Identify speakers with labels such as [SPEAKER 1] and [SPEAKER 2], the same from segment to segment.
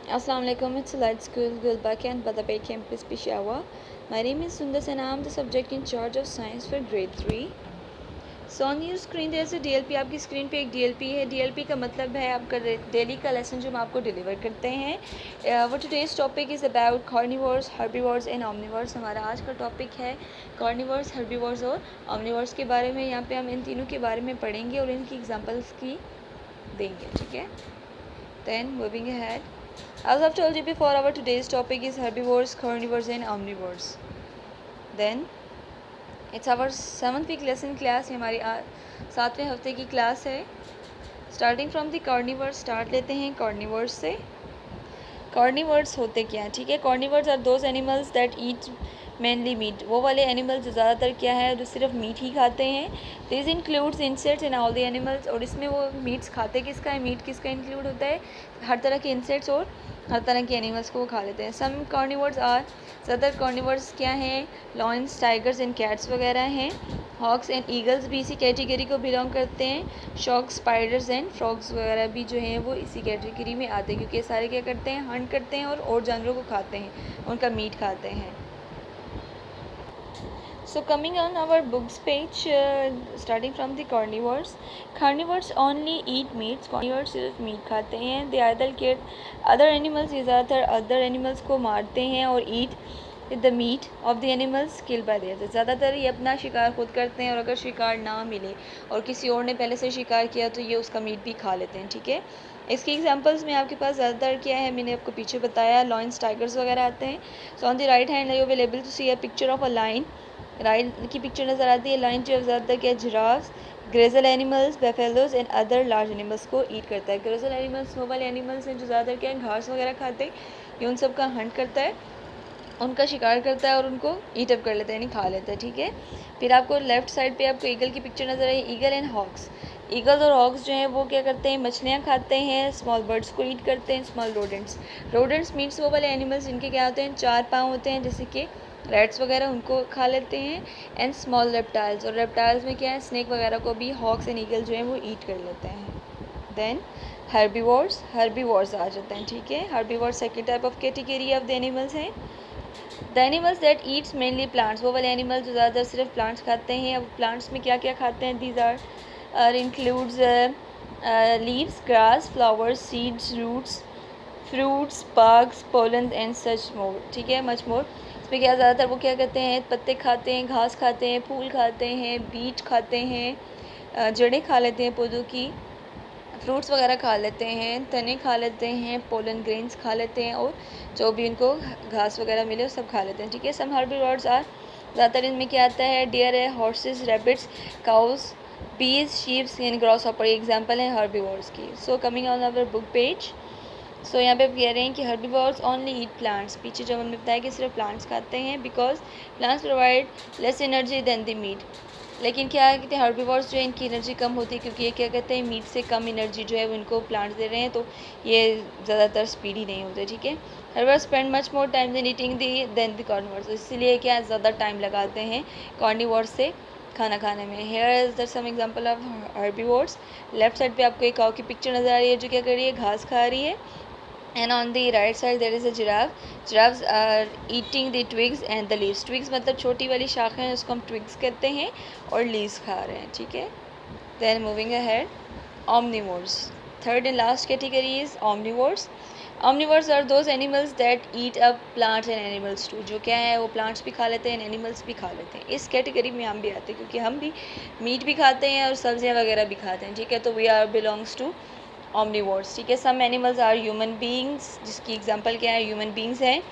[SPEAKER 1] Assalamu alaikum. It's Light School Gulbak and Badabay Campus Peshawar. My name is Sundar and I am the subject in charge of science for grade 3. So on your screen there is a DLP. आपकी screen पे एक DLP है. DLP का मतलब है आपका daily का lesson जो हम आपको डिलीवर करते हैं. What today's topic is about carnivores, herbivores and omnivores. हमारा आज का टॉपिक है carnivores, herbivores और omnivores के बारे में. यहाँ पे हम इन तीनों के बारे में पढ़ेंगे और इनकी एग्जांपल्स की देंगे. ठीक है. Then moving ahead. As I've told you before, our today's topic is herbivores, carnivores and omnivores. Then it's our 7th week lesson class. हमारी 7वें हफ्ते की क्लास है. Starting from the carnivores, start लेते हैं carnivores से. Carnivores होते क्या हैं? ठीक है. Carnivores are those animals that eat mainly meat. वो वाले एनिमल्स जो ज़्यादातर क्या है जो सिर्फ मीट ही खाते हैं. This includes insects and all the animals. और इसमें वो मीट्स खाते किसका है? मीट किसका इंक्लूड होता है? हर तरह के इंसेक्ट्स और हर तरह के एनिमल्स को वो खा लेते हैं. सम कार्निवर्स आर, ज़्यादातर कार्निवर्स क्या हैं? लॉयंस, टाइगर्स एंड कैट्स वगैरह हैं. हॉक्स एंड ईगल्स भी इसी कैटेगरी को बिलोंग करते हैं. शॉक, स्पाइडर्स एंड फ्रॉग्स वगैरह भी जो हैं वो इसी कैटेगरी में आते हैं, क्योंकि ये सारे क्या करते हैं? हंट करते हैं और जानवरों को खाते हैं, उनका मीट खाते हैं. So coming on our books page, starting from the carnivores. Carnivores only eat meats. Carnivores सिर्फ मीट खाते हैं. They either kill other animals. ये ज़्यादातर other animals को मारते हैं और eat the meat of the animals killed by theirs. ज़्यादातर ये अपना शिकार खुद करते हैं और अगर शिकार ना मिले और किसी और ने पहले से शिकार किया तो ये उसका मीट भी खा लेते हैं. ठीक है. इसकी एग्जांपल्स में आपके पास ज़्यादातर क्या है, मैंने आपको पीछे बताया, लॉयंस, टाइगर्स वगैरह आते हैं. So on the right hand you will able to see a picture of a lion. Lion की पिक्चर नज़र आती है. लाइन जो ज़्यादातर क्या, giraffes, gazelle animals, buffaloes and other large animals को ईट करता है. ग्रेजल एनिमल्स वो वाले एनिमल्स हैं जो ज़्यादातर क्या है, घास वगैरह खाते हैं. ये उन सब का हंट करता है, उनका शिकार करता है और उनको ईट अप कर लेता है, यानी खा लेता है. ठीक है. फिर आपको लेफ्ट साइड पे आपको ईगल की पिक्चर नज़र आई. Eagle and hawks. ईगल्स और हॉक्स जो हैं वो क्या करते हैं? मछलियाँ खाते हैं, स्मॉल बर्ड्स को ईट करते हैं, स्मॉल रोडेंट्स. रोडेंट्स मीन्स वो वाले एनिमल्स जिनके क्या होते हैं? 4 पाँव होते हैं, जैसे कि रैट्स वगैरह, उनको खा लेते हैं. एंड स्मॉल रेप्टाइल्स, और रेप्टाइल्स में क्या है? स्नेक वगैरह को भी हॉक्स एंड ईगल जो है वो ईट कर लेते हैं. Then herbivores. हर्बीवोर्स आ जाते हैं. ठीक है. Herbivores second type of category of the animals हैं. The animals that eats mainly plants. वो वाले एनिमल्स जो ज़्यादातर सिर्फ प्लांट्स खाते हैं. अब प्लांट्स में क्या क्या खाते हैं? These are includes leaves, grass, flowers, seeds, roots, fruits, bugs, pollen and such more. ठीक है. Much more. इसमें क्या ज़्यादातर वो क्या करते हैं? पत्ते खाते हैं, घास खाते हैं, फूल खाते हैं, बीज खाते हैं, जड़ें खा लेते हैं पौधों की, फ्रूट्स वगैरह खा लेते हैं, तने खा लेते हैं, पोलन ग्रेन्स खा लेते हैं और जो भी उनको घास वगैरह मिले वो सब खा लेते हैं. ठीक है. सम हर्बीवोर्स आर, ज़्यादातर इनमें क्या आता है? डियर है, horses, rabbits, cows, bees, sheeps and grasshopper. Example है हर्बीवोर्स की. So coming on our book page. सो यहाँ पे कह रहे हैं कि हर्बीवोर्स ओनली ईट प्लांट्स. पीछे जब हमने बताया कि सिर्फ प्लांट्स खाते हैं, because plants provide less energy than the meat. लेकिन क्या कहते हैं? हर्बीवोर्स जो है इनकी एनर्जी कम होती है, क्योंकि ये क्या कहते हैं? मीट से कम एनर्जी जो है वो इनको प्लांट्स दे रहे हैं, तो ये ज़्यादातर स्पीडी नहीं होते. ठीक है. Herbivores spend much more time than eating than the carnivores. इसलिए क्या ज़्यादा टाइम लगाते हैं कार्निवोर्स से खाना खाने में. Here is the some example of herbivores. Left side पे आपको एक काऊ की पिक्चर नज़र आ रही है जो क्या कर रही है? घास खा रही है. And on the right side there is a giraffe. Giraffes are eating the twigs and the leaves. Twigs मतलब छोटी वाली शाखें हैं, उसको हम twigs कहते हैं, और leaves खा रहे हैं. ठीक है. Then moving ahead, omnivores. Third and last category is omnivores. Omnivores are those animals that eat up plants and animals too. जो क्या है? वो plants भी खा लेते हैं, animals भी खा लेते हैं. इस category में हम भी आते हैं, क्योंकि हम भी meat भी खाते हैं और सब्जियाँ वगैरह भी खाते हैं. ठीक है. तो we are belongs to omnivores. ठीक है. Some animals are human beings, जिसकी एग्जांपल क्या है? ह्यूमन बींग्स हैं.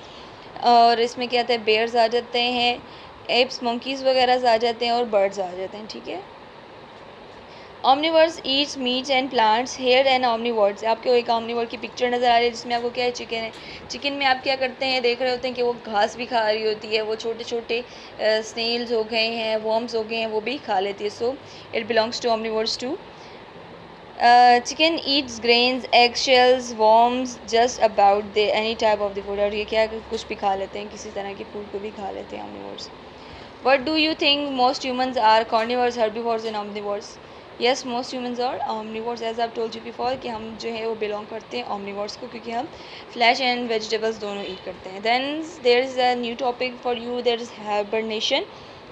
[SPEAKER 1] और इसमें क्या आता है? बेयर्स आ जाते हैं, एप्स, मंकीज़ वगैरह आ जाते हैं और बर्ड्स आ जाते हैं. ठीक है. omnivores eats meats and plants. Here an omnivores. आपको एक omnivore की पिक्चर नज़र आ रही है जिसमें आपको क्या है? चिकन है. चिकन में आप क्या करते हैं? देख रहे होते हैं कि वो घास भी खा रही होती है, वो छोटे छोटे स्नेल्स हो गए हैं, वर्म्स हो गए हैं, वो भी खा लेती है. So it belongs to omnivores too. Chicken eats grains, egg shells, worms, just about the any type of the food. और ये क्या कुछ भी खा लेते हैं, किसी तरह के फूड को भी खा लेते हैं omnivores. What do you think most humans are? Carnivores, herbivores and omnivores. Yes, most humans are omnivores, as I told you before कि हम जो है वो बिलोंग करते हैं omnivores को, क्योंकि हम फ्लैश एंड वेजिटेबल्स दोनों ईट करते हैं. Then there is a new topic for you, there is hibernation.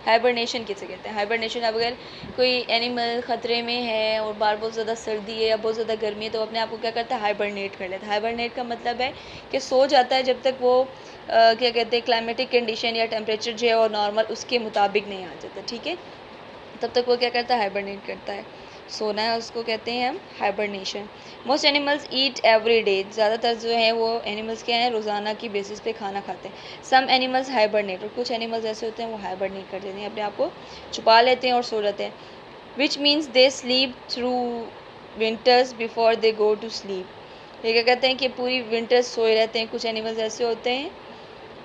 [SPEAKER 1] Hibernation किसे कहते हैं? हाइबरनेशन, अगर कोई एनिमल ख़तरे में है और बाहर बहुत ज़्यादा सर्दी है या बहुत ज़्यादा गर्मी है तो अपने आप को क्या करता है? हाइबरनेट कर लेता है. हाइबरनेट का मतलब है कि सो जाता है जब तक वो क्या कहते हैं, क्लाइमेटिक कंडीशन या टेम्परेचर जो है वो नॉर्मल उसके मुताबिक नहीं आ जाता. ठीक है, तब तक वो क्या करता है? हाइबरनेट करता है. सोना है उसको कहते हैं हम hibernation. Most animals eat every day. ज़्यादातर जो है वो एनिमल्स क्या हैं? रोज़ाना की बेसिस पे खाना खाते हैं. सम एनिमल्स हाइबरनेट, और कुछ एनिमल्स ऐसे होते हैं वो हाइबरनेट कर देते हैं, अपने आप को छुपा लेते हैं और सो जाते हैं. Which means they sleep through winters before they go to sleep. ये क्या कहते हैं कि पूरी विंटर्स सोए रहते हैं. कुछ एनिमल्स ऐसे होते हैं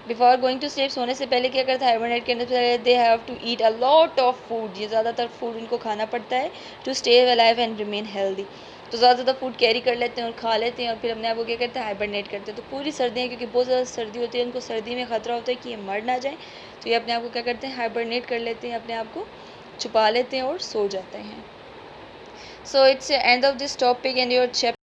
[SPEAKER 1] बिफोर गोइंग टू स्लीप, सोने से पहले क्या करता है? हाइबरनेट करने से पहले they have to eat a lot of food. ये ज़्यादातर फूड इनको खाना पड़ता है to stay alive and remain healthy. तो ज़्यादा फूड कैरी कर लेते हैं और खा लेते हैं और फिर अपने आप को क्या करते हैं? हाइबरनेट करते हैं. तो पूरी सर्दियाँ, क्योंकि बहुत ज़्यादा सर्दी होती है, इनको सर्दी में ख़तरा होता है कि ये मर ना जाए, तो ये अपने आप को क्या करते हैं? हाइबरनेट कर लेते हैं, अपने आप को छुपा लेते हैं और सो जाते हैं. So it's end of this topic and your chapter.